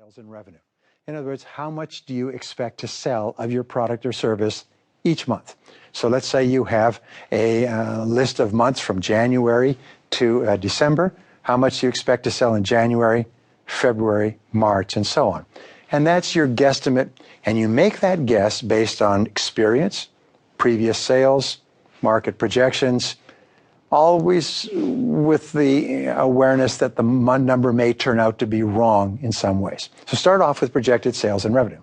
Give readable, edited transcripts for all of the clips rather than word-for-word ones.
sales and revenue. In other words, how much do you expect to sell of your product or service each month? So let's say you have a list of months from January to December. How much do you expect to sell in January, February, March, and so on? And that's your guesstimate, and you make that guess based on experience, previous sales, market projections, always with the awareness that the number may turn out to be wrong in some ways. So start off with projected sales and revenue.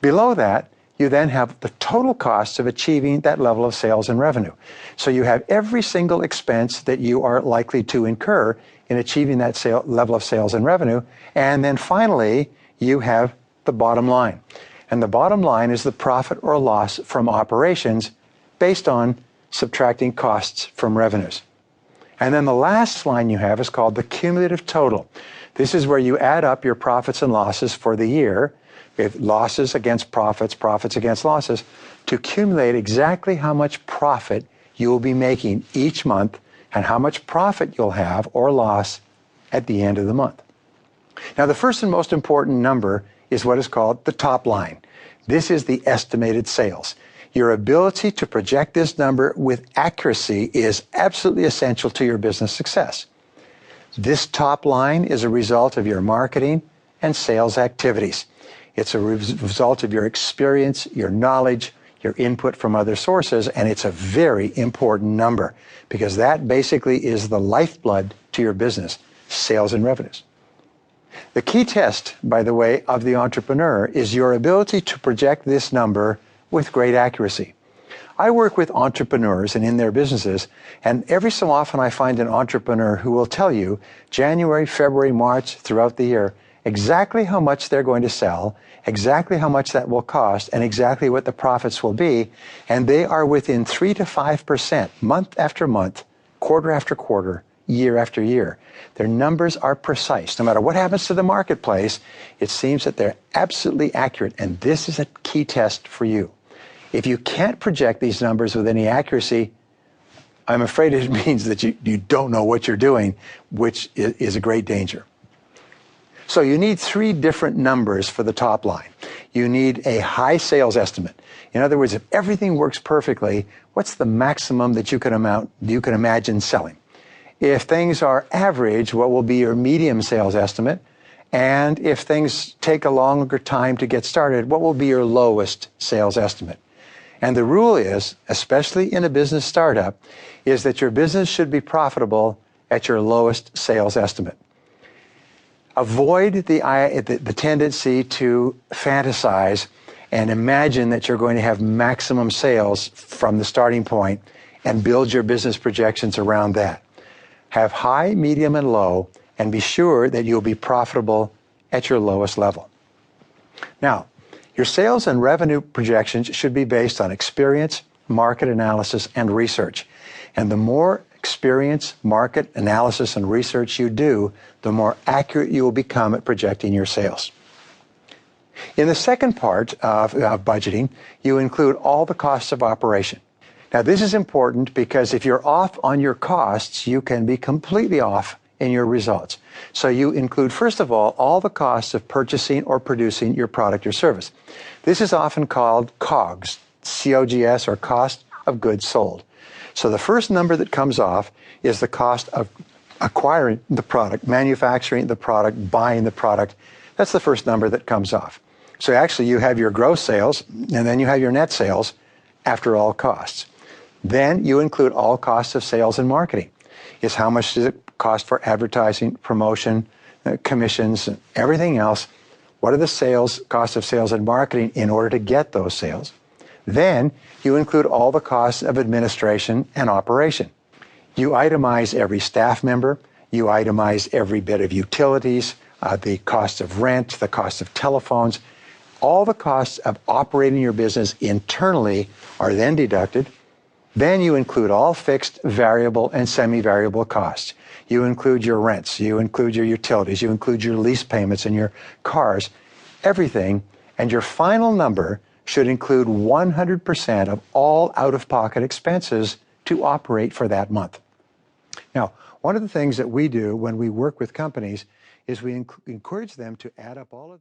Below that, you then have the total costs of achieving that level of sales and revenue. So you have every single expense that you are likely to incur in achieving that level of sales and revenue. And then finally, you have the bottom line. And the bottom line is the profit or loss from operations based on subtracting costs from revenues. And then the last line you have is called the cumulative total. This is where you add up your profits and losses for the year, with losses against profits, profits against losses, to accumulate exactly how much profit you will be making each month and how much profit you'll have or loss at the end of the month. Now, the first and most important number is what is called the top line. This is the estimated sales. Your ability to project this number with accuracy is absolutely essential to your business success. This top line is a result of your marketing and sales activities. It's a result of your experience, your knowledge, your input from other sources, and it's a very important number because that basically is the lifeblood to your business, sales and revenues. The key test, by the way, of the entrepreneur is your ability to project this number with great accuracy. I work with entrepreneurs and in their businesses, and every so often I find an entrepreneur who will tell you January, February, March, throughout the year, exactly how much they're going to sell, exactly how much that will cost, and exactly what the profits will be, and they are within 3 to 5%, month after month, quarter after quarter, year after year. Their numbers are precise. No matter what happens to the marketplace, it seems that they're absolutely accurate, and this is a key test for you. If you can't project these numbers with any accuracy, I'm afraid it means that you don't know what you're doing, which is a great danger. So you need 3 different numbers for the top line. You need a high sales estimate. In other words, if everything works perfectly, what's the maximum that you can imagine selling? If things are average, what will be your medium sales estimate? And if things take a longer time to get started, what will be your lowest sales estimate? And the rule is, especially in a business startup, is that your business should be profitable at your lowest sales estimate. Avoid the tendency to fantasize and imagine that you're going to have maximum sales from the starting point and build your business projections around that. Have high, medium, and low, and be sure that you'll be profitable at your lowest level. Now, your sales and revenue projections should be based on experience, market analysis, and research. And the more experience, market analysis, and research you do, the more accurate you will become at projecting your sales. In the second part of budgeting, you include all the costs of operation. Now, this is important because if you're off on your costs, you can be completely off in your results. So you include, first of all the costs of purchasing or producing your product or service. This is often called COGS, C-O-G-S, or cost of goods sold. So the first number that comes off is the cost of acquiring the product, manufacturing the product, buying the product. That's the first number that comes off. So actually you have your gross sales, and then you have your net sales after all costs. Then you include all costs of sales and marketing. Is how much does it cost for advertising, promotion, commissions, and everything else? What are the costs of sales and marketing in order to get those sales? Then you include all the costs of administration and operation. You itemize every staff member. You itemize every bit of utilities, the cost of rent, the cost of telephones. All the costs of operating your business internally are then deducted. Then you include all fixed, variable, and semi-variable costs. You include your rents, you include your utilities, you include your lease payments and your cars, everything, and your final number should include 100% of all out-of-pocket expenses to operate for that month. Now, one of the things that we do when we work with companies is we encourage them to add up all of